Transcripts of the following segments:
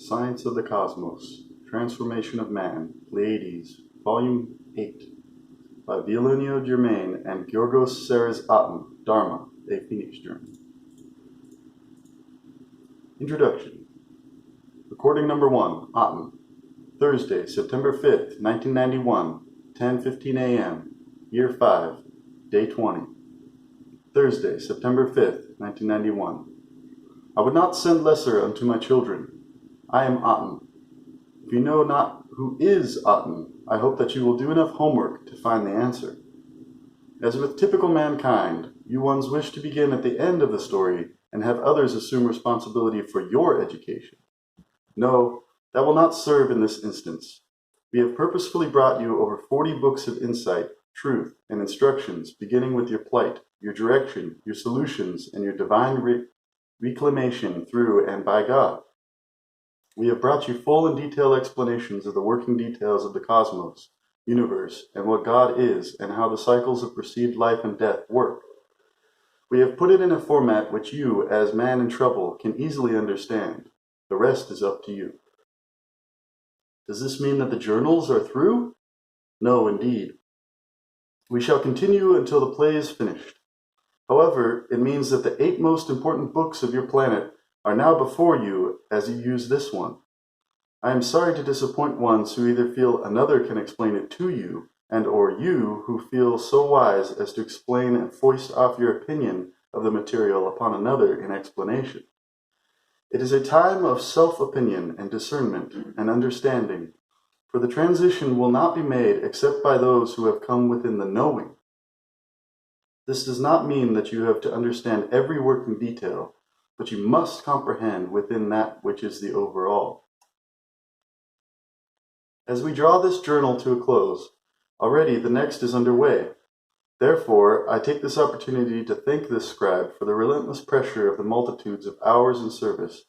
Science of the Cosmos, Transformation of Man, Pleiades, Volume 8, by Violinio, Germain, and Gyeorgos, Ceres, Aton, Dharma, a Phoenix Journey. Introduction. Recording number 1, Aton, Thursday, September 5th, 1991, 10:15 a.m., Year 5, Day 20. Thursday, September 5th, 1991. I would not send lesser unto my children. I am Aton. If you know not who is Aton, I hope that you will do enough homework to find the answer. As with typical mankind, you ones wish to begin at the end of the story and have others assume responsibility for your education. No, that will not serve in this instance. We have purposefully brought you over 40 books of insight, truth, and instructions, beginning with your plight, your direction, your solutions, and your divine reclamation through and by God. We have brought you full and detailed explanations of the working details of the cosmos, universe, and what God is, and how the cycles of perceived life and death work. We have put it in a format which you, as man in trouble, can easily understand. The rest is up to you. Does this mean that the journals are through? No, indeed. We shall continue until the play is finished. However, it means that the 8 most important books of your planet are now before you as you use this one. I am sorry to disappoint ones who either feel another can explain it to you, and or you who feel so wise as to explain and foist off your opinion of the material upon another in explanation. It is a time of self-opinion and discernment and understanding, for the transition will not be made except by those who have come within the knowing. This does not mean that you have to understand every working detail, but you must comprehend within that which is the overall. As we draw this journal to a close, already the next is underway. Therefore, I take this opportunity to thank this scribe for the relentless pressure of the multitudes of hours in service,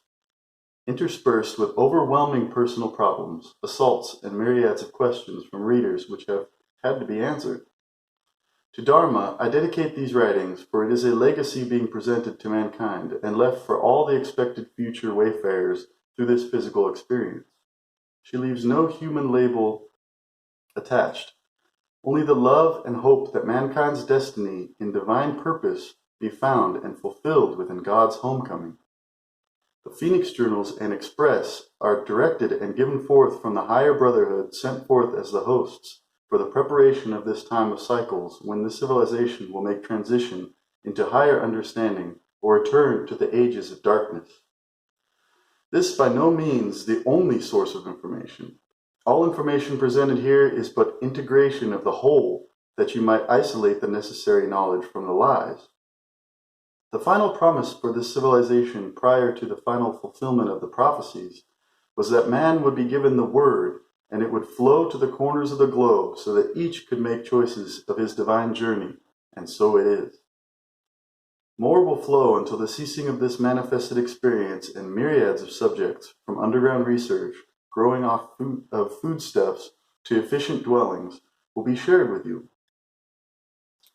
interspersed with overwhelming personal problems, assaults, and myriads of questions from readers which have had to be answered. To Dharma, I dedicate these writings, for it is a legacy being presented to mankind and left for all the expected future wayfarers through this physical experience. She leaves no human label attached, only the love and hope that mankind's destiny in divine purpose be found and fulfilled within God's homecoming. The Phoenix Journals and Express are directed and given forth from the higher brotherhood sent forth as the hosts, for the preparation of this time of cycles when this civilization will make transition into higher understanding or return to the ages of darkness. This by no means the only source of information. All information presented here is but integration of the whole, that you might isolate the necessary knowledge from the lies. The final promise for this civilization prior to the final fulfillment of the prophecies was that man would be given the word, and it would flow to the corners of the globe so that each could make choices of his divine journey, and so it is. More will flow until the ceasing of this manifested experience, and myriads of subjects, from underground research, growing off foodstuffs to efficient dwellings, will be shared with you.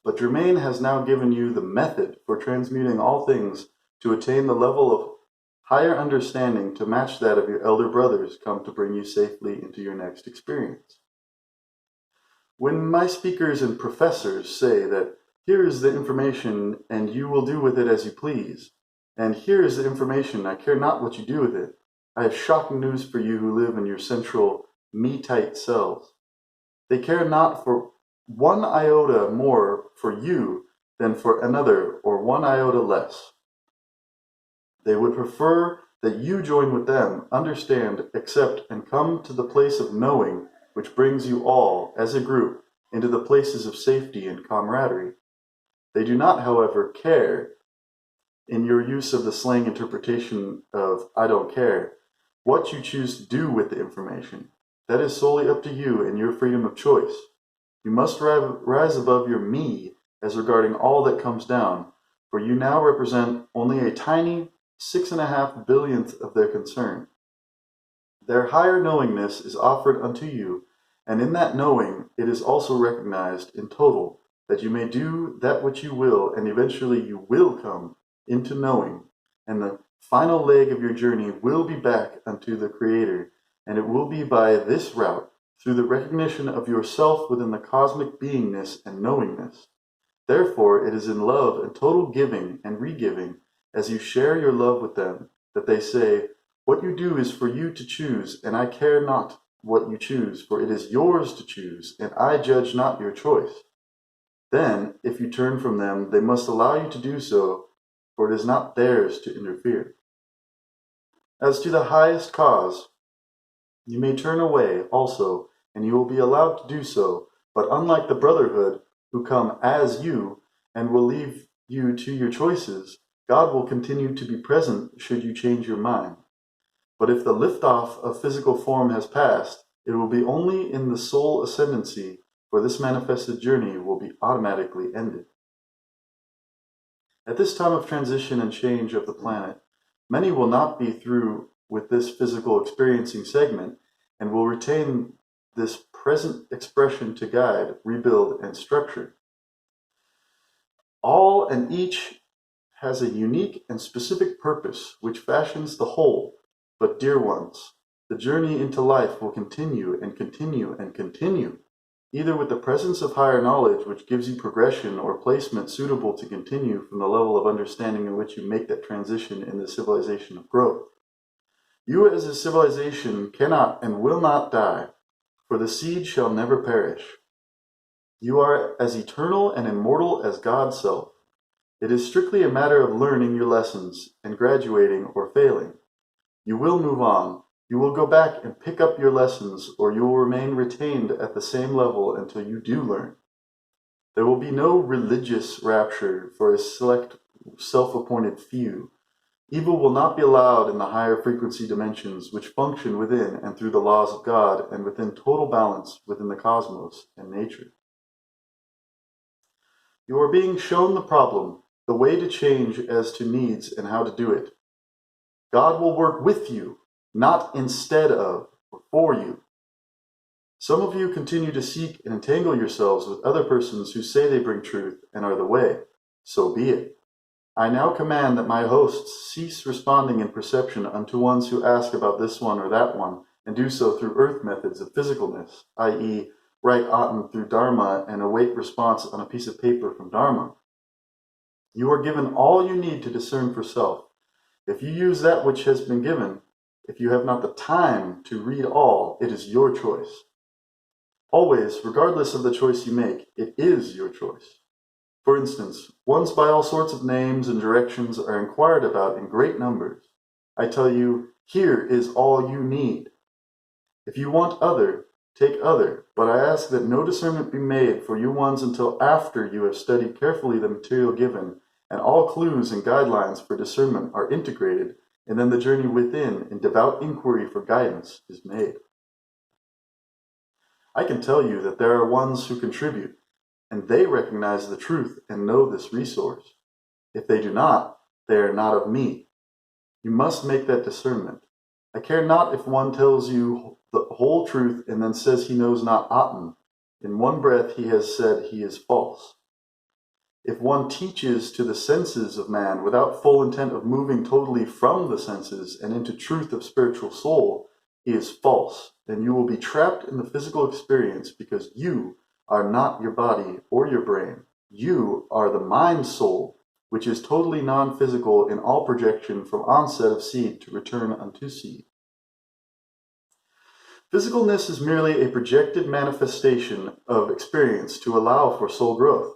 But Germain has now given you the method for transmuting all things to attain the level of higher understanding to match that of your elder brothers come to bring you safely into your next experience. When my speakers and professors say that here is the information and you will do with it as you please, and here is the information, I care not what you do with it, I have shocking news for you who live in your central me-tight cells. They care not for 1 iota more for you than for another, or 1 iota less. They would prefer that you join with them, understand, accept, and come to the place of knowing which brings you all, as a group, into the places of safety and camaraderie. They do not, however, care, in your use of the slang interpretation of I don't care, what you choose to do with the information. That is solely up to you and your freedom of choice. You must rise above your me as regarding all that comes down, for you now represent only a tiny 6.5 billionth of their concern. Their higher knowingness is offered unto you, and in that knowing it is also recognized in total that you may do that which you will, and eventually you will come into knowing, and the final leg of your journey will be back unto the Creator, and it will be by this route, through the recognition of yourself within the cosmic beingness and knowingness. Therefore, it is in love and total giving and re-giving, as you share your love with them, that they say, "What you do is for you to choose, and I care not what you choose, for it is yours to choose, and I judge not your choice." Then, if you turn from them, they must allow you to do so, for it is not theirs to interfere. As to the highest cause, you may turn away also, and you will be allowed to do so, but unlike the brotherhood, who come as you, and will leave you to your choices, God will continue to be present should you change your mind. But if the lift-off of physical form has passed, it will be only in the soul ascendancy, for this manifested journey will be automatically ended. At this time of transition and change of the planet, many will not be through with this physical experiencing segment and will retain this present expression to guide, rebuild, and structure. All and each has a unique and specific purpose which fashions the whole. But, dear ones, the journey into life will continue and continue and continue, either with the presence of higher knowledge which gives you progression or placement suitable to continue from the level of understanding in which you make that transition in the civilization of growth. You as a civilization cannot and will not die, for the seed shall never perish. You are as eternal and immortal as God's self. It is strictly a matter of learning your lessons and graduating or failing. You will move on. You will go back and pick up your lessons, or you will remain retained at the same level until you do learn. There will be no religious rapture for a select self-appointed few. Evil will not be allowed in the higher frequency dimensions which function within and through the laws of God and within total balance within the cosmos and nature. You are being shown the problem, the way to change as to needs and how to do it. God will work with you, not instead of or for you. Some of you continue to seek and entangle yourselves with other persons who say they bring truth and are the way. So be it. I now command that my hosts cease responding in perception unto ones who ask about this one or that one, and do so through earth methods of physicalness, i.e., write Aton through Dharma and await response on a piece of paper from Dharma. You are given all you need to discern for self. If you use that which has been given, if you have not the time to read all, it is your choice. Always, regardless of the choice you make, it is your choice. For instance, ones by all sorts of names and directions are inquired about in great numbers. I tell you, here is all you need. If you want other, take other, but I ask that no discernment be made for you ones until after you have studied carefully the material given, and all clues and guidelines for discernment are integrated, and then the journey within in devout inquiry for guidance is made. I can tell you that there are ones who contribute, and they recognize the truth and know this resource. If they do not, they are not of me. You must make that discernment. I care not if one tells you the whole truth and then says he knows not Aton. In one breath he has said he is false. If one teaches to the senses of man without full intent of moving totally from the senses and into truth of spiritual soul, he is false, and you will be trapped in the physical experience because you are not your body or your brain. You are the mind soul, which is totally non-physical in all projection from onset of seed to return unto seed. Physicalness is merely a projected manifestation of experience to allow for soul growth.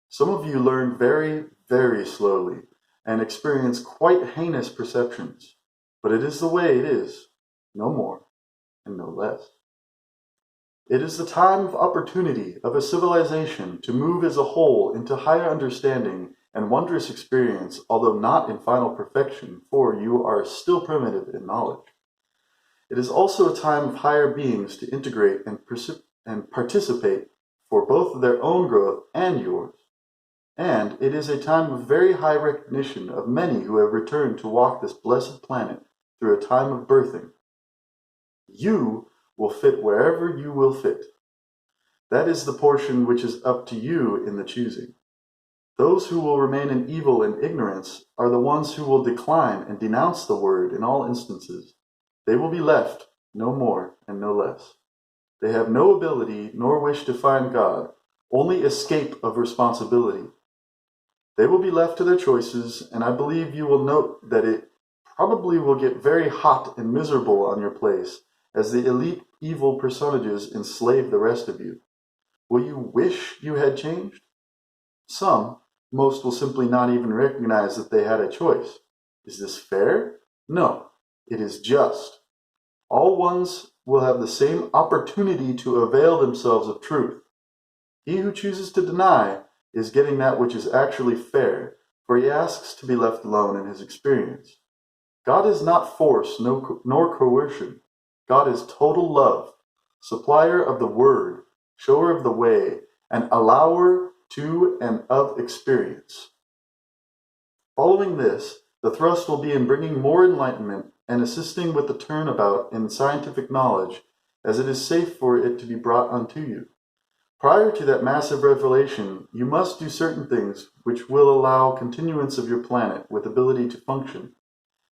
Some of you learn very, very slowly and experience quite heinous perceptions, but it is the way it is, no more and no less. It is the time of opportunity of a civilization to move as a whole into higher understanding and wondrous experience, although not in final perfection, for you are still primitive in knowledge. It is also a time of higher beings to integrate and participate for both their own growth and yours. And it is a time of very high recognition of many who have returned to walk this blessed planet through a time of birthing. You will fit wherever you will fit. That is the portion which is up to you in the choosing. Those who will remain in evil and ignorance are the ones who will decline and denounce the word in all instances. They will be left, no more and no less. They have no ability nor wish to find God, only escape of responsibility. They will be left to their choices, and I believe you will note that it probably will get very hot and miserable on your place as the elite evil personages enslave the rest of you. Will you wish you had changed? Most will simply not even recognize that they had a choice. Is this fair? No, it is just. All ones will have the same opportunity to avail themselves of truth. He who chooses to deny is getting that which is actually fair, for he asks to be left alone in his experience. God is not force nor coercion. God is total love, supplier of the word, shower of the way, and allower to and of experience. Following this, the thrust will be in bringing more enlightenment and assisting with the turnabout in scientific knowledge, as it is safe for it to be brought unto you. Prior to that massive revelation, you must do certain things which will allow continuance of your planet with ability to function.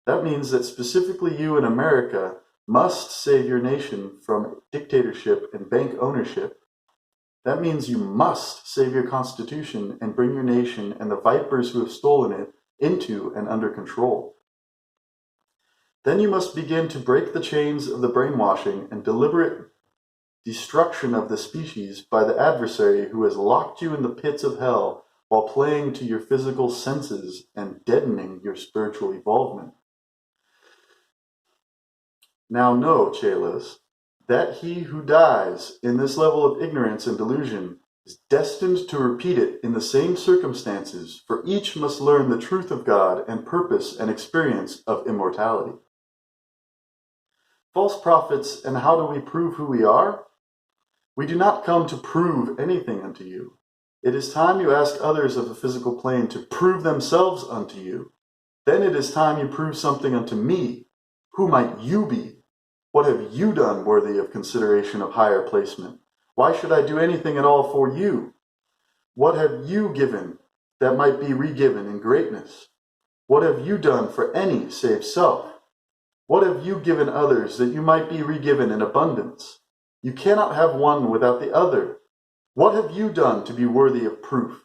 That means that specifically you in America must save your nation from dictatorship and bank ownership. That means you must save your constitution and bring your nation and the vipers who have stolen it into and under control. Then you must begin to break the chains of the brainwashing and deliberate destruction of the species by the adversary who has locked you in the pits of hell while playing to your physical senses and deadening your spiritual evolvement. Now know, Chelas, that he who dies in this level of ignorance and delusion is destined to repeat it in the same circumstances, for each must learn the truth of God and purpose and experience of immortality. False prophets, and how do we prove who we are? We do not come to prove anything unto you. It is time you ask others of the physical plane to prove themselves unto you. Then it is time you prove something unto me. Who might you be? What have you done worthy of consideration of higher placement? Why should I do anything at all for you? What have you given that might be re-given in greatness? What have you done for any save self? What have you given others that you might be re-given in abundance? You cannot have one without the other. What have you done to be worthy of proof?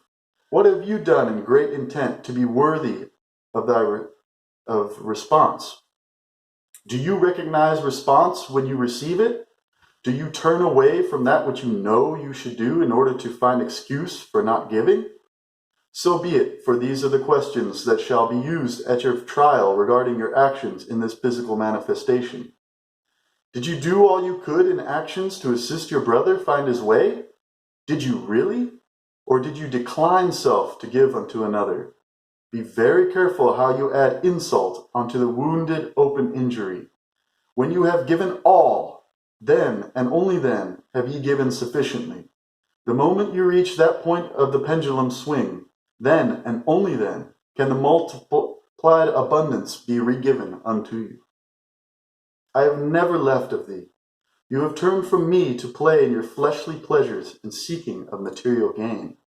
What have you done in great intent to be worthy of response? Do you recognize response when you receive it? Do you turn away from that which you know you should do in order to find excuse for not giving? So be it, for these are the questions that shall be used at your trial regarding your actions in this physical manifestation. Did you do all you could in actions to assist your brother find his way? Did you really? Or did you decline self to give unto another? Be very careful how you add insult onto the wounded open injury. When you have given all, then and only then have ye given sufficiently. The moment you reach that point of the pendulum swing, then and only then can the multiplied abundance be re-given unto you. I have never left of thee. You have turned from me to play in your fleshly pleasures and seeking of material gain.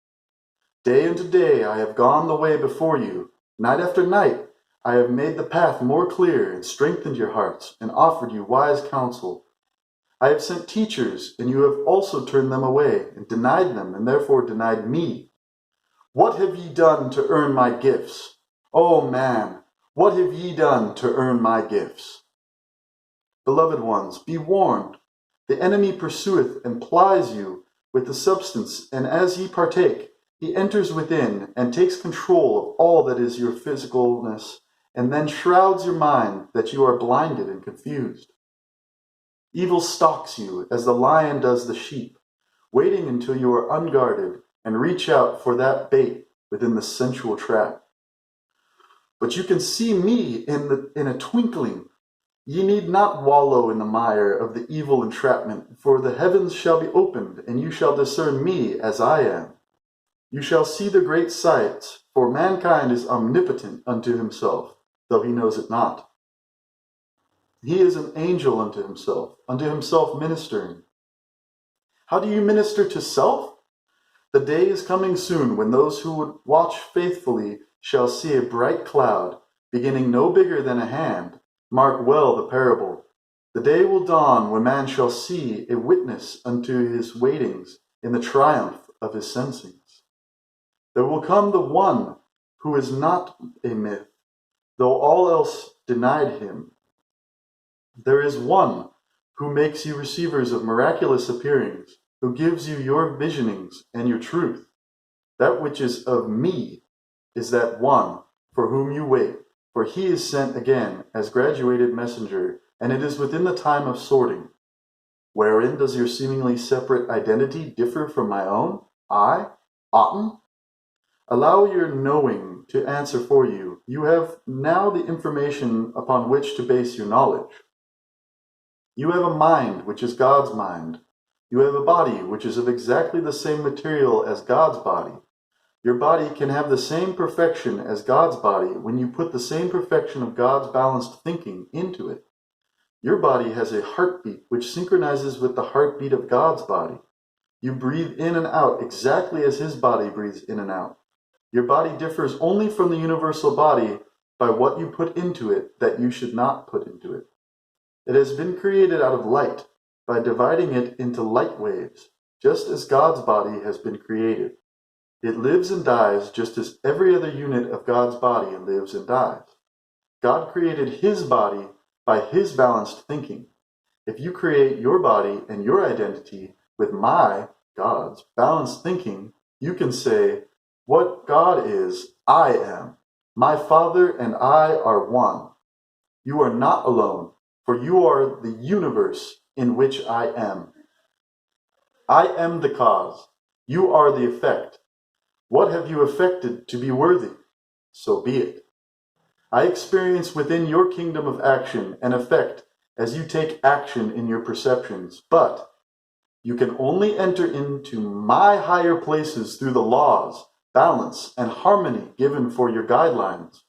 Day unto day I have gone the way before you. Night after night I have made the path more clear and strengthened your hearts and offered you wise counsel. I have sent teachers, and you have also turned them away and denied them, and therefore denied me. What have ye done to earn my gifts? O man, what have ye done to earn my gifts? Beloved ones, be warned. The enemy pursueth and plies you with the substance, and as ye partake, he enters within and takes control of all that is your physicalness, and then shrouds your mind that you are blinded and confused. Evil stalks you as the lion does the sheep, waiting until you are unguarded and reach out for that bait within the sensual trap. But you can see me in a twinkling. Ye need not wallow in the mire of the evil entrapment, for the heavens shall be opened, and you shall discern me as I am. You shall see the great sights, for mankind is omnipotent unto himself, though he knows it not. He is an angel unto himself ministering. How do you minister to self? The day is coming soon when those who would watch faithfully shall see a bright cloud, beginning no bigger than a hand. Mark well the parable. The day will dawn when man shall see a witness unto his waitings in the triumph of his sensings. There will come the one who is not a myth, though all else denied him. There is one who makes you receivers of miraculous appearings, who gives you your visionings and your truth. That which is of me is that one for whom you wait, for he is sent again as graduated messenger, and it is within the time of sorting. Wherein does your seemingly separate identity differ from my own? I, Aton? Allow your knowing to answer for you. You have now the information upon which to base your knowledge. You have a mind which is God's mind. You have a body which is of exactly the same material as God's body. Your body can have the same perfection as God's body when you put the same perfection of God's balanced thinking into it. Your body has a heartbeat which synchronizes with the heartbeat of God's body. You breathe in and out exactly as his body breathes in and out. Your body differs only from the universal body by what you put into it that you should not put into it. It has been created out of light by dividing it into light waves, just as God's body has been created. It lives and dies just as every other unit of God's body lives and dies. God created his body by his balanced thinking. If you create your body and your identity with my, God's, balanced thinking, you can say, what God is, I am. My Father and I are one. You are not alone, for you are the universe in which I am. I am the cause. You are the effect. What have you effected to be worthy? So be it. I experience within your kingdom of action and effect as you take action in your perceptions, but you can only enter into my higher places through the laws, balance, and harmony given for your guidelines.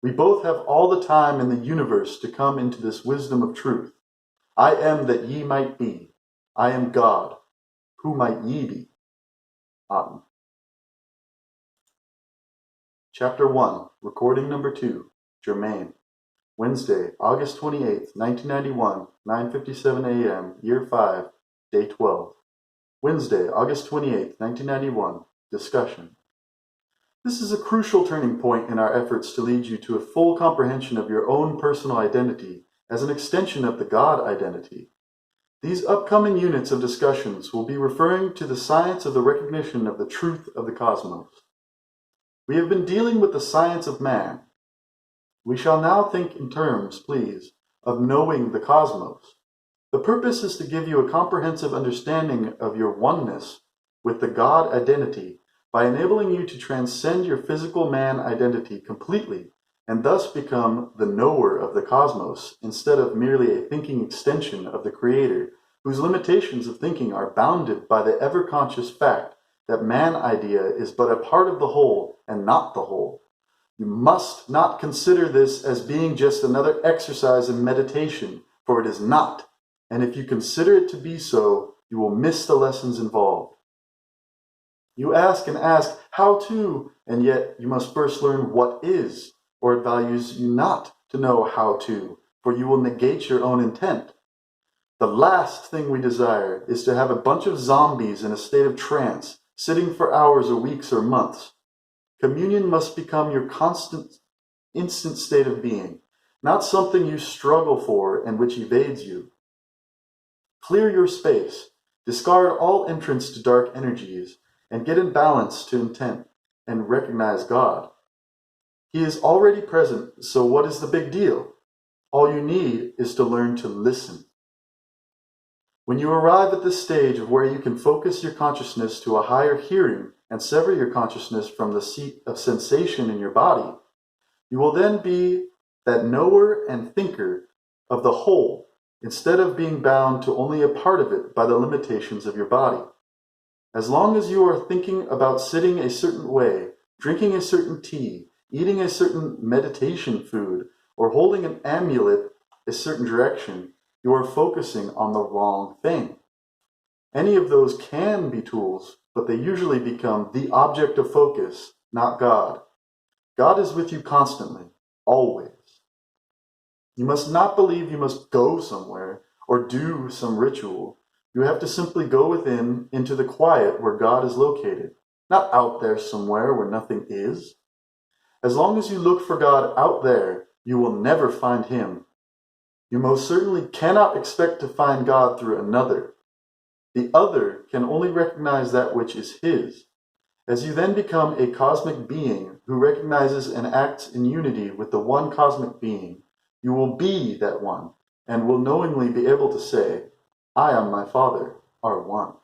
We both have all the time in the universe to come into this wisdom of truth. I am that ye might be. I am God. Who might ye be? Aton. Chapter 1, Recording Number 2, Germain. Wednesday, August 28th, 1991, 9:57 a.m., Year 5, Day 12. Wednesday, August 28th, 1991, Discussion. This is a crucial turning point in our efforts to lead you to a full comprehension of your own personal identity as an extension of the God identity. These upcoming units of discussions will be referring to the science of the recognition of the truth of the cosmos. We have been dealing with the science of man. We shall now think in terms, please, of knowing the cosmos. The purpose is to give you a comprehensive understanding of your oneness with the God identity by enabling you to transcend your physical man identity completely and thus become the knower of the cosmos instead of merely a thinking extension of the Creator, whose limitations of thinking are bounded by the ever-conscious fact that man idea is but a part of the whole and not the whole. You must not consider this as being just another exercise in meditation, for it is not, and if you consider it to be so, you will miss the lessons involved. You ask and ask, how to, and yet you must first learn what is, or it values you not to know how to, for you will negate your own intent. The last thing we desire is to have a bunch of zombies in a state of trance, sitting for hours or weeks or months. Communion must become your constant, instant state of being, not something you struggle for and which evades you. Clear your space, discard all entrance to dark energies, and get in balance to intent and recognize God. He is already present, so what is the big deal? All you need is to learn to listen. When you arrive at this stage of where you can focus your consciousness to a higher hearing and sever your consciousness from the seat of sensation in your body, you will then be that knower and thinker of the whole, instead of being bound to only a part of it by the limitations of your body. As long as you are thinking about sitting a certain way, drinking a certain tea, eating a certain meditation food, or holding an amulet a certain direction, you are focusing on the wrong thing. Any of those can be tools but they usually become the object of focus, not God. God is with you constantly, always. You must not believe you must go somewhere or do some ritual. You have to simply go within into the quiet where God is located, not out there somewhere where nothing is. As long as you look for God out there, you will never find him. You most certainly cannot expect to find God through another. The other can only recognize that which is his. As you then become a cosmic being who recognizes and acts in unity with the one cosmic being, you will be that one and will knowingly be able to say, I and my Father are one.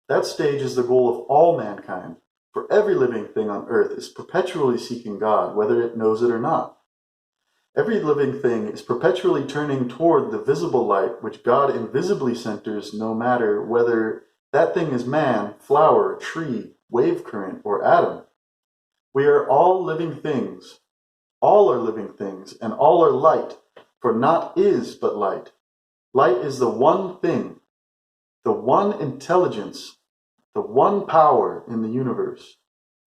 That stage is the goal of all mankind, for every living thing on earth is perpetually seeking God, whether it knows it or not. Every living thing is perpetually turning toward the visible light which God invisibly centers, no matter whether that thing is man, flower, tree, wave current, or atom. We are all living things. All are living things, and all are light, for naught is but light. Light is the one thing, the one intelligence, the one power in the universe.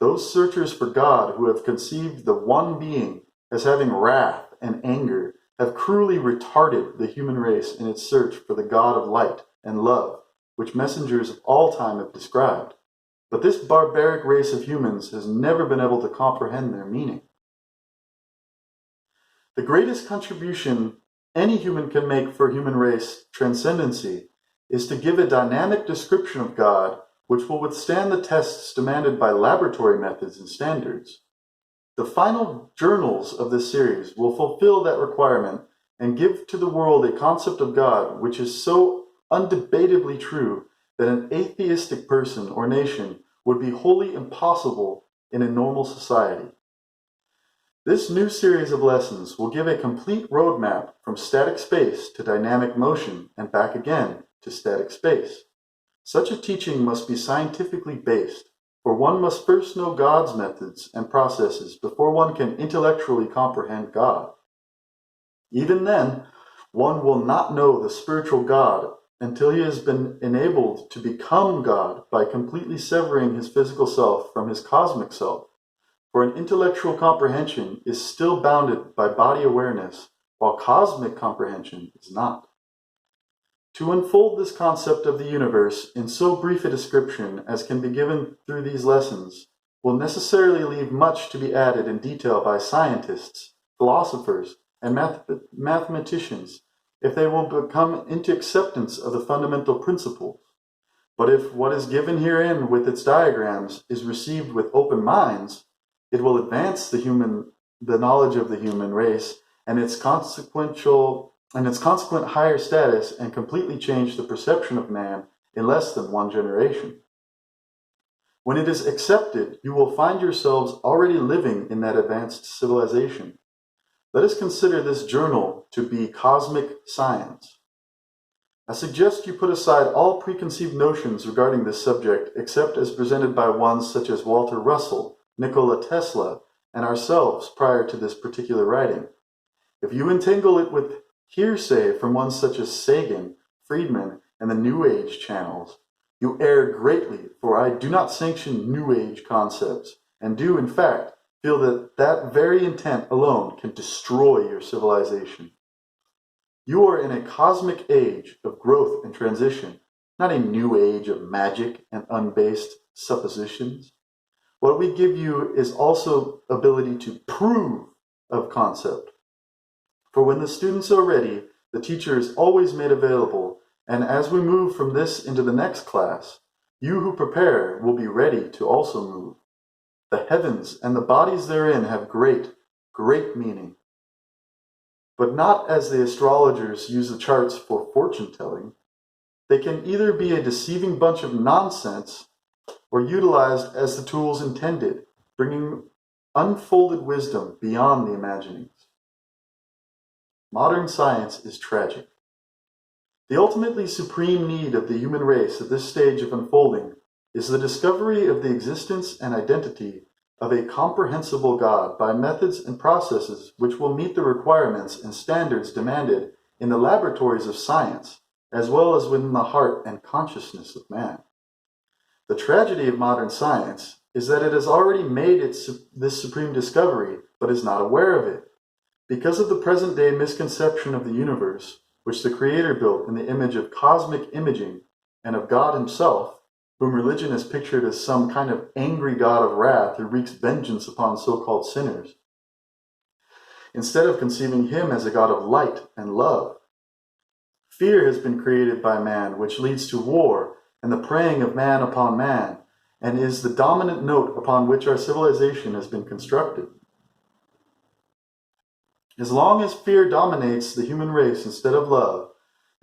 Those searchers for God who have conceived the one being as having wrath and anger have cruelly retarded the human race in its search for the God of light and love, which messengers of all time have described. But this barbaric race of humans has never been able to comprehend their meaning. The greatest contribution any human can make for human race transcendency is to give a dynamic description of God which will withstand the tests demanded by laboratory methods and standards. The final journals of this series will fulfill that requirement and give to the world a concept of God which is so undebatably true that an atheistic person or nation would be wholly impossible in a normal society. This new series of lessons will give a complete roadmap from static space to dynamic motion and back again to static space. Such a teaching must be scientifically based, for one must first know God's methods and processes before one can intellectually comprehend God. Even then, one will not know the spiritual God until he has been enabled to become God by completely severing his physical self from his cosmic self. For an intellectual comprehension is still bounded by body awareness, while cosmic comprehension is not. To unfold this concept of the universe in so brief a description as can be given through these lessons will necessarily leave much to be added in detail by scientists, philosophers, and mathematicians if they will come into acceptance of the fundamental principles. But if what is given herein with its diagrams is received with open minds, it will advance the knowledge of the human race and its consequent higher status and completely change the perception of man in less than one generation. When it is accepted, you will find yourselves already living in that advanced civilization. Let us consider this journal to be cosmic science. I suggest you put aside all preconceived notions regarding this subject except as presented by ones such as Walter Russell, Nikola Tesla, and ourselves prior to this particular writing. If you entangle it with hearsay from ones such as Sagan, Friedman, and the New Age channels, you err greatly, for I do not sanction New Age concepts, and do, in fact, feel that that very intent alone can destroy your civilization. You are in a cosmic age of growth and transition, not a new age of magic and unbased suppositions. What we give you is also ability to prove of concept. For when the students are ready, the teacher is always made available, and as we move from this into the next class, you who prepare will be ready to also move. The heavens and the bodies therein have great, great meaning. But not as the astrologers use the charts for fortune-telling. They can either be a deceiving bunch of nonsense or utilized as the tools intended, bringing unfolded wisdom beyond the imaginings. Modern science is tragic. The ultimately supreme need of the human race at this stage of unfolding is the discovery of the existence and identity of a comprehensible God by methods and processes which will meet the requirements and standards demanded in the laboratories of science, as well as within the heart and consciousness of man. The tragedy of modern science is that it has already made this supreme discovery, but is not aware of it. Because of the present-day misconception of the universe, which the Creator built in the image of cosmic imaging and of God himself, whom religion is pictured as some kind of angry God of wrath who wreaks vengeance upon so-called sinners, instead of conceiving him as a God of light and love. Fear has been created by man, which leads to war and the preying of man upon man, and is the dominant note upon which our civilization has been constructed. As long as fear dominates the human race instead of love,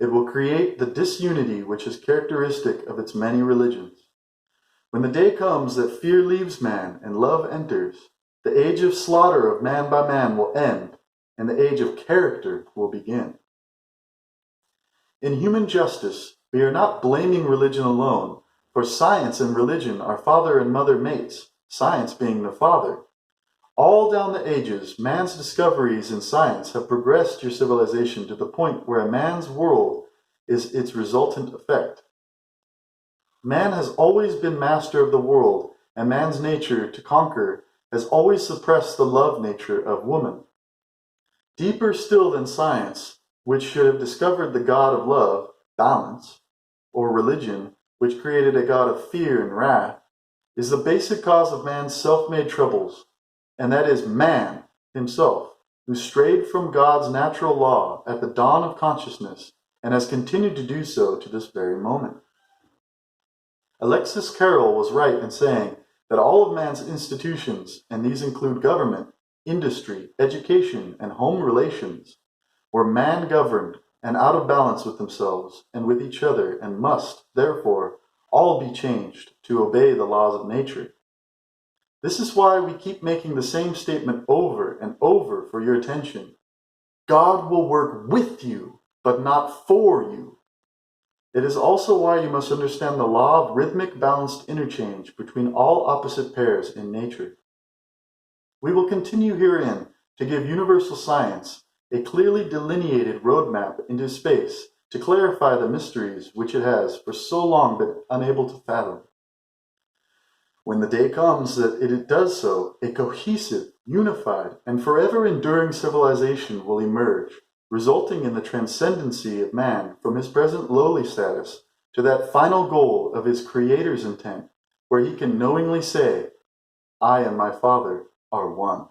it will create the disunity which is characteristic of its many religions. When the day comes that fear leaves man and love enters, the age of slaughter of man by man will end, and the age of character will begin. In human justice, we are not blaming religion alone, for science and religion are father and mother mates, science being the father. All down the ages, man's discoveries in science have progressed your civilization to the point where a man's world is its resultant effect. Man has always been master of the world, and man's nature to conquer has always suppressed the love nature of woman. Deeper still than science, which should have discovered the God of love, balance, or religion, which created a God of fear and wrath, is the basic cause of man's self-made troubles, and that is man himself, who strayed from God's natural law at the dawn of consciousness and has continued to do so to this very moment. Alexis Carrel was right in saying that all of man's institutions, and these include government, industry, education, and home relations, were man-governed and out of balance with themselves and with each other, and must, therefore, all be changed to obey the laws of nature. This is why we keep making the same statement over and over for your attention. God will work with you, but not for you. It is also why you must understand the law of rhythmic balanced interchange between all opposite pairs in nature. We will continue herein to give universal science a clearly delineated roadmap into space to clarify the mysteries which it has for so long been unable to fathom. When the day comes that it does so, a cohesive, unified, and forever enduring civilization will emerge, resulting in the transcendency of man from his present lowly status to that final goal of his Creator's intent, where he can knowingly say, I and my Father are one.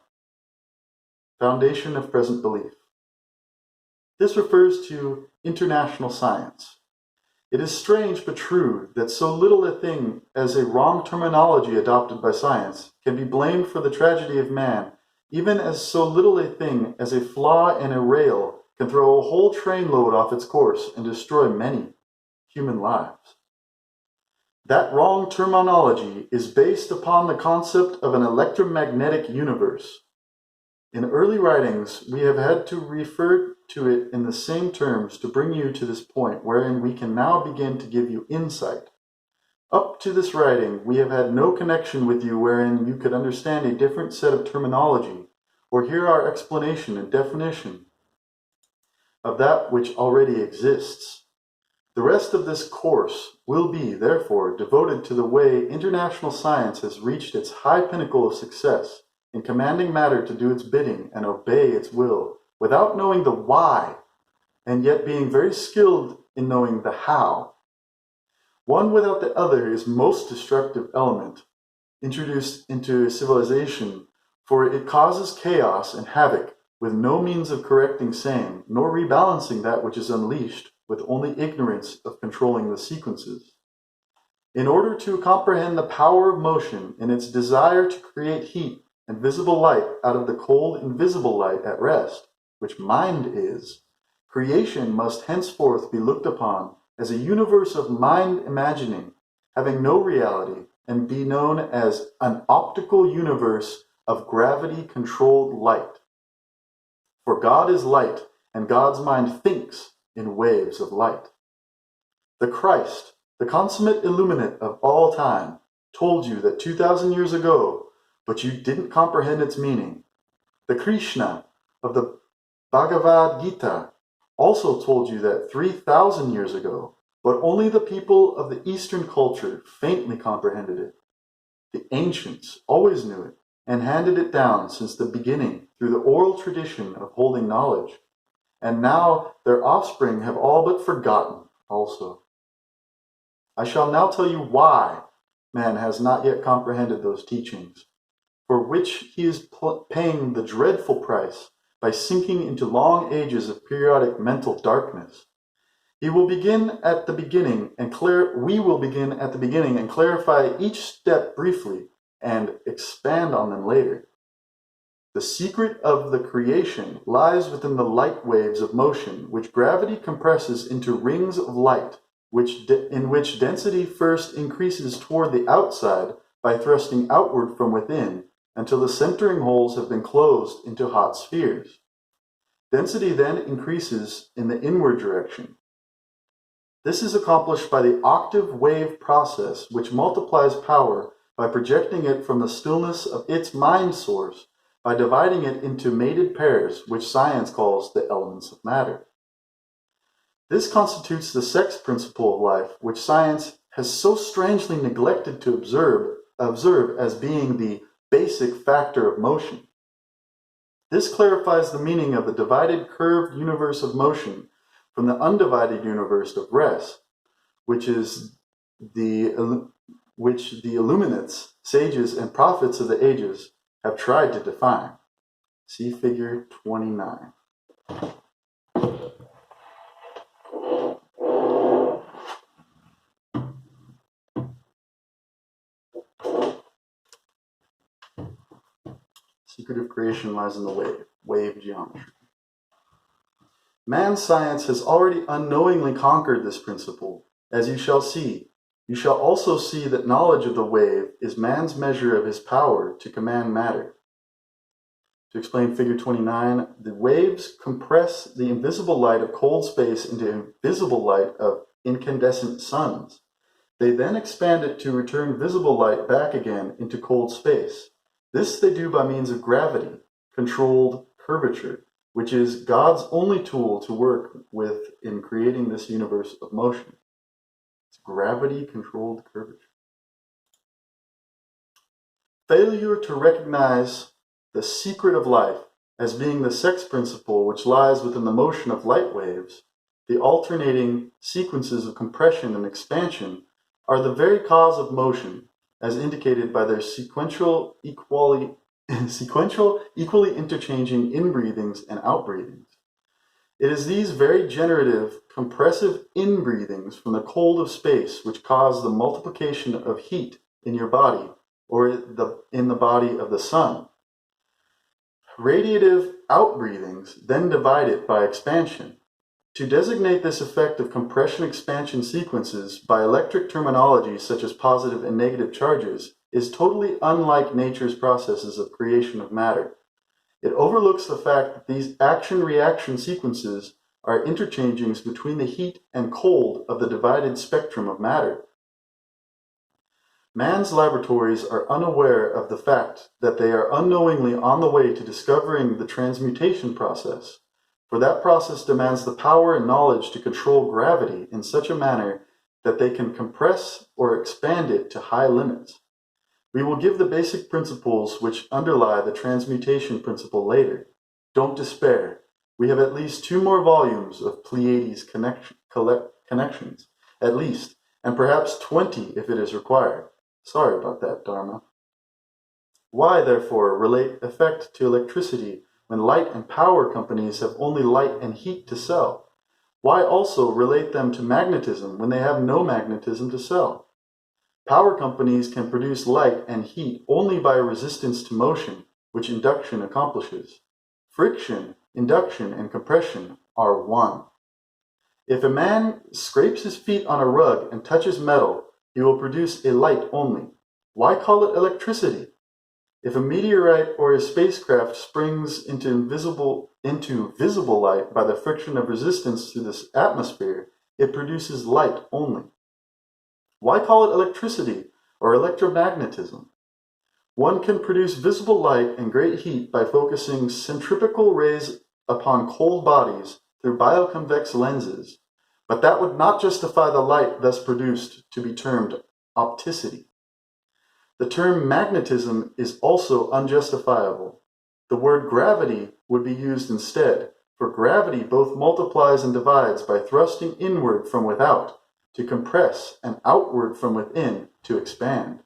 Foundation of present belief. This refers to international science. It is strange but true that so little a thing as a wrong terminology adopted by science can be blamed for the tragedy of man, even as so little a thing as a flaw in a rail can throw a whole trainload off its course and destroy many human lives. That wrong terminology is based upon the concept of an electromagnetic universe. In early writings, we have had to refer to it in the same terms to bring you to this point wherein we can now begin to give you insight. Up to this writing, we have had no connection with you wherein you could understand a different set of terminology or hear our explanation and definition of that which already exists. The rest of this course will be, therefore, devoted to the way international science has reached its high pinnacle of success in commanding matter to do its bidding and obey its will, without knowing the why, and yet being very skilled in knowing the how. One without the other is most destructive element introduced into a civilization, for it causes chaos and havoc, with no means of correcting same, nor rebalancing that which is unleashed, with only ignorance of controlling the sequences. In order to comprehend the power of motion in its desire to create heat and visible light out of the cold invisible light at rest, which mind is, creation must henceforth be looked upon as a universe of mind imagining, having no reality, and be known as an optical universe of gravity-controlled light. For God is light, and God's mind thinks in waves of light. The Christ, the consummate illuminate of all time, told you that 2,000 years ago, but you didn't comprehend its meaning. The Krishna of the Bhagavad Gita also told you that 3,000 years ago, but only the people of the Eastern culture faintly comprehended it. The ancients always knew it, and handed it down since the beginning through the oral tradition of holding knowledge. And now their offspring have all but forgotten also. I shall now tell you why man has not yet comprehended those teachings, for which he is paying the dreadful price by sinking into long ages of periodic mental darkness. We will begin at the beginning and clarify each step briefly and expand on them later. The secret of the creation lies within the light waves of motion, which gravity compresses into rings of light, in which density first increases toward the outside by thrusting outward from within until the centering holes have been closed into hot spheres. Density then increases in the inward direction. This is accomplished by the octave wave process, which multiplies power by projecting it from the stillness of its mind source, by dividing it into mated pairs, which science calls the elements of matter. This constitutes the sex principle of life, which science has so strangely neglected to observe as being the basic factor of motion. This clarifies the meaning of the divided curved universe of motion from the undivided universe of rest, which the illuminates, sages, and prophets of the ages have tried to define. See figure 29. Secret of creation lies in the wave geometry. Man's science has already unknowingly conquered this principle, as you shall see. You shall also see that knowledge of the wave is man's measure of his power to command matter. To explain figure 29, the waves compress the invisible light of cold space into visible light of incandescent suns. They then expand it to return visible light back again into cold space. This they do by means of gravity, controlled curvature, which is God's only tool to work with in creating this universe of motion. It's gravity-controlled curvature. Failure to recognize the secret of life as being the sex principle which lies within the motion of light waves, the alternating sequences of compression and expansion, are the very cause of motion, as indicated by their sequential, equally interchanging inbreathings and outbreathings. It is these very generative, compressive inbreathings from the cold of space which cause the multiplication of heat in your body or in the body of the sun. Radiative outbreathings then divide it by expansion. To designate this effect of compression-expansion sequences by electric terminology such as positive and negative charges is totally unlike nature's processes of creation of matter. It overlooks the fact that these action-reaction sequences are interchangings between the heat and cold of the divided spectrum of matter. Man's laboratories are unaware of the fact that they are unknowingly on the way to discovering the transmutation process, for that process demands the power and knowledge to control gravity in such a manner that they can compress or expand it to high limits. We will give the basic principles which underlie the transmutation principle later. Don't despair. We have at least 2 more volumes of Pleiades connections, at least, and perhaps 20 if it is required. Sorry about that, Dharma. Why, therefore, relate effect to electricity when light and power companies have only light and heat to sell? Why also relate them to magnetism when they have no magnetism to sell? Power companies can produce light and heat only by resistance to motion, which induction accomplishes. Friction, induction, and compression are one. If a man scrapes his feet on a rug and touches metal, he will produce a light only. Why call it electricity? If a meteorite or a spacecraft springs into visible light by the friction of resistance to this atmosphere, it produces light only. Why call it electricity or electromagnetism? One can produce visible light and great heat by focusing centripetal rays upon cold bodies through bioconvex lenses, But that would not justify the light thus produced to be termed opticity. The term magnetism is also unjustifiable. The word gravity would be used instead, for gravity both multiplies and divides by thrusting inward from without to compress and outward from within to expand.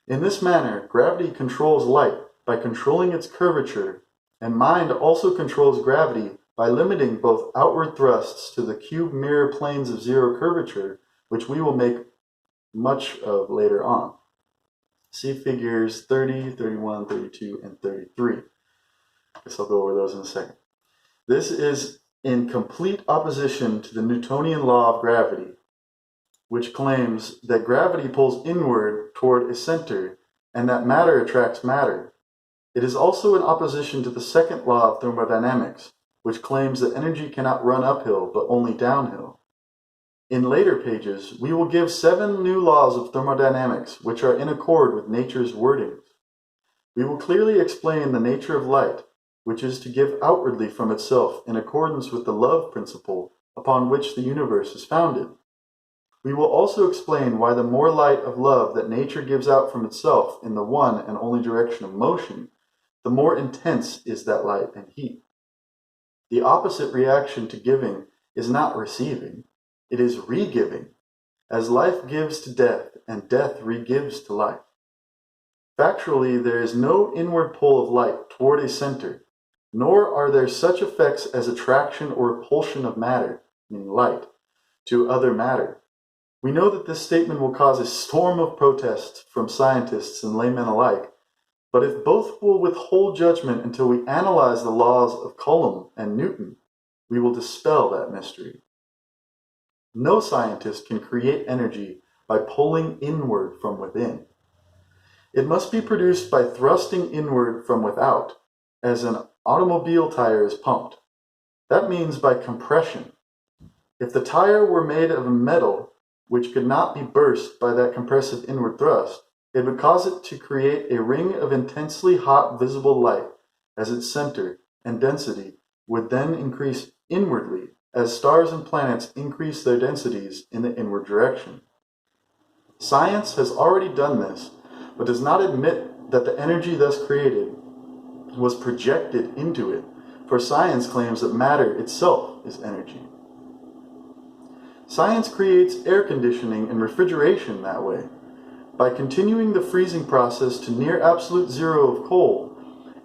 In this manner, gravity controls light by controlling its curvature, and mind also controls gravity by limiting both outward thrusts to the cube mirror planes of zero curvature, which we will make much of later on. See figures 30, 31, 32, and 33. I guess I'll go over those in a second. This is in complete opposition to the Newtonian law of gravity, which claims that gravity pulls inward toward a center and that matter attracts matter. It is also in opposition to the second law of thermodynamics, which claims that energy cannot run uphill but only downhill. In later pages, we will give 7 new laws of thermodynamics which are in accord with nature's wordings. We will clearly explain the nature of light, which is to give outwardly from itself in accordance with the love principle upon which the universe is founded. We will also explain why the more light of love that nature gives out from itself in the one and only direction of motion, the more intense is that light and heat. The opposite reaction to giving is not receiving, it is re-giving, as life gives to death and death re-gives to life. Factually, there is no inward pull of light toward a center, nor are there such effects as attraction or repulsion of matter, meaning light, to other matter. We know that this statement will cause a storm of protests from scientists and laymen alike, but if both will withhold judgment until we analyze the laws of Coulomb and Newton, we will dispel that mystery. No scientist can create energy by pulling inward from within. It must be produced by thrusting inward from without, as an automobile tire is pumped. That means by compression. If the tire were made of a metal which could not be burst by that compressive inward thrust, it would cause it to create a ring of intensely hot visible light as its center, and density would then increase inwardly as stars and planets increase their densities in the inward direction. Science has already done this, but does not admit that the energy thus created was projected into it, for science claims that matter itself is energy. Science creates air conditioning and refrigeration that way. By continuing the freezing process to near absolute zero of cold,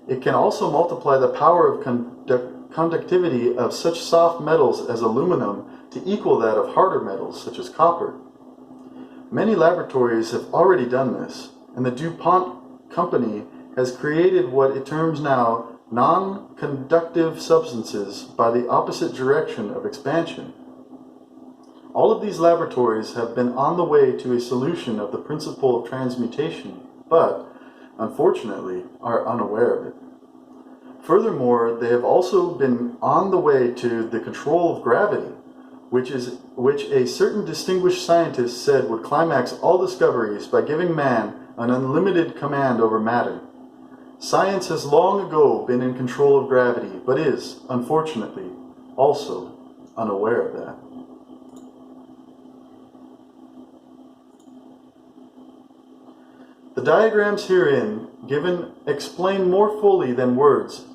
it can also multiply the power of conductivity of such soft metals as aluminum to equal that of harder metals such as copper. Many laboratories have already done this, and the DuPont company has created what it terms now non-conductive substances by the opposite direction of expansion. All of these laboratories have been on the way to a solution of the principle of transmutation, but, unfortunately, are unaware of it. Furthermore, they have also been on the way to the control of gravity, which a certain distinguished scientist said would climax all discoveries by giving man an unlimited command over matter. Science has long ago been in control of gravity, but is, unfortunately, also unaware of that. The diagrams herein given explain more fully than words.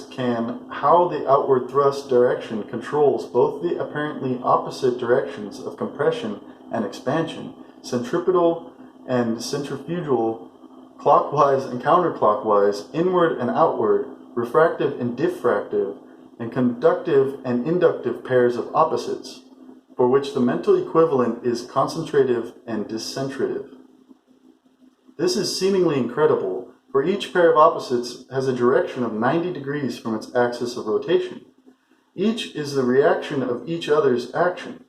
Can how the outward thrust direction controls both the apparently opposite directions of compression and expansion, centripetal and centrifugal, clockwise and counterclockwise, inward and outward, refractive and diffractive, and conductive and inductive pairs of opposites, for which the mental equivalent is concentrative and discentrative. This is seemingly incredible, for each pair of opposites has a direction of 90 degrees from its axis of rotation. Each is the reaction of each other's action.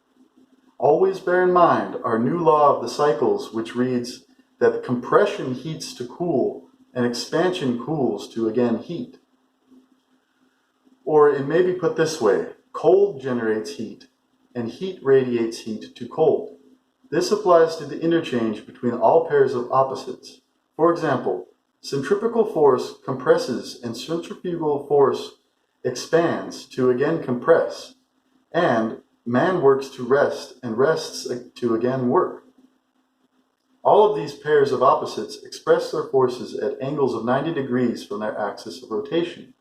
Always bear in mind our new law of the cycles, which reads that compression heats to cool, and expansion cools to again heat. Or it may be put this way: cold generates heat, and heat radiates heat to cold. This applies to the interchange between all pairs of opposites. For example, Centripetal force compresses and centrifugal force expands to again compress, and man works to rest and rests to again work. All of these pairs of opposites express their forces at angles of 90 degrees from their axis of rotation.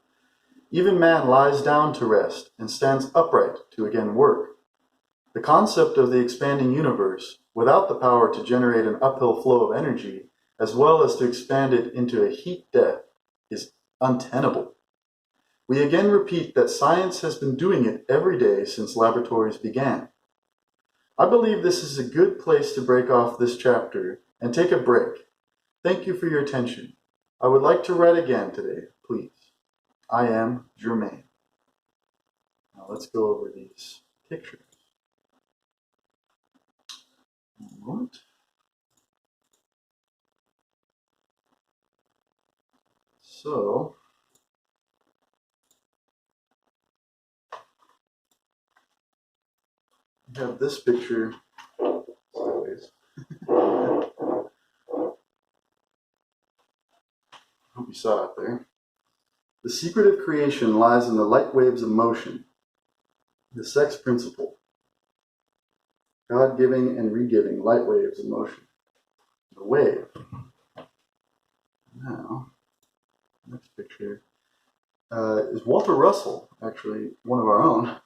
Even man lies down to rest and stands upright to again work. The concept of the expanding universe, without the power to generate an uphill flow of energy, as well as to expand it into a heat death, is untenable. We again repeat that science has been doing it every day since laboratories began. I believe this is a good place to break off this chapter and take a break. Thank you for your attention. I would like to write again today, please. I am Germain. Now let's go over these pictures. One moment. So, we have this picture sideways. Hope you saw it there. The secret of creation lies in the light waves of motion, the sex principle. God giving and re-giving light waves of motion. The wave. Now, next picture is Walter Russell, actually one of our own.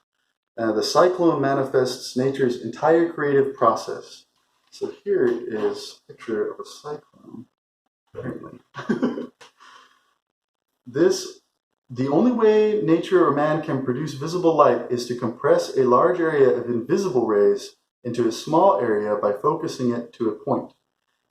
The cyclone manifests nature's entire creative process. So here is a picture of a cyclone, apparently. The only way nature or man can produce visible light is to compress a large area of invisible rays into a small area by focusing it to a point.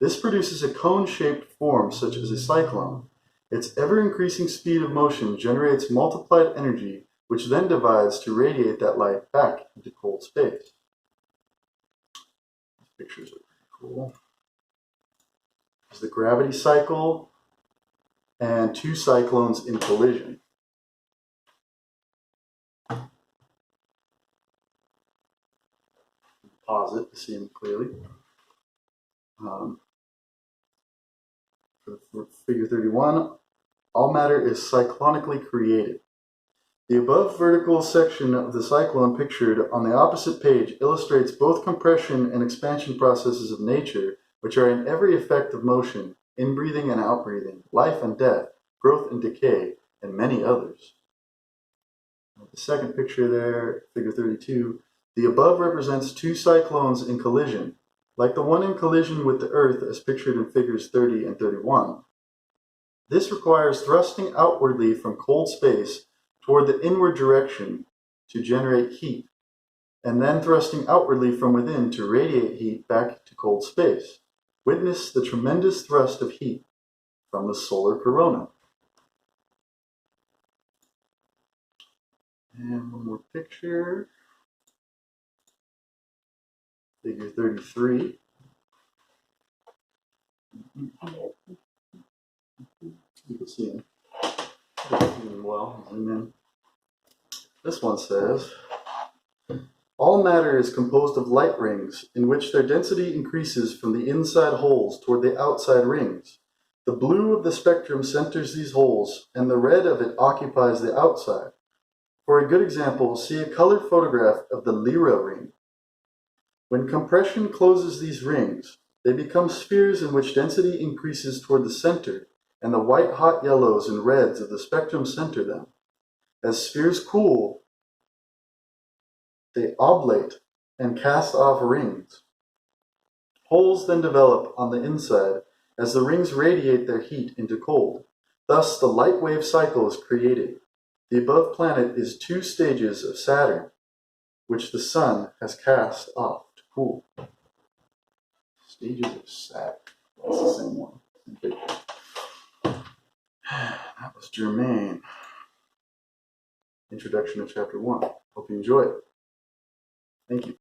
This produces a cone-shaped form such as a cyclone. Its ever-increasing speed of motion generates multiplied energy, which then divides to radiate that light back into cold space. These pictures are pretty cool. There's the gravity cycle and two cyclones in collision. Pause it to see them clearly. For figure 31, all matter is cyclonically created. The above vertical section of the cyclone pictured on the opposite page illustrates both compression and expansion processes of nature, which are in every effect of motion, inbreathing and outbreathing, life and death, growth and decay, and many others. The second picture there, figure 32, the above represents two cyclones in collision, like the one in collision with the Earth as pictured in figures 30 and 31. This requires thrusting outwardly from cold space toward the inward direction to generate heat, and then thrusting outwardly from within to radiate heat back to cold space. Witness the tremendous thrust of heat from the solar corona. And one more picture. Figure 33. You can see him well. Zoom in. This one says, all matter is composed of light rings in which their density increases from the inside holes toward the outside rings. The blue of the spectrum centers these holes, and the red of it occupies the outside. For a good example, see a color photograph of the Lyra ring. When compression closes these rings, they become spheres in which density increases toward the center, and the white hot yellows and reds of the spectrum center them. As spheres cool, they oblate and cast off rings. Holes then develop on the inside as the rings radiate their heat into cold. Thus, the light wave cycle is created. The above planet is two stages of Saturn, which the sun has cast off to cool. Stages of Saturn. That's the same one. That was Germain. Introduction to Chapter 1. Hope you enjoy it. Thank you.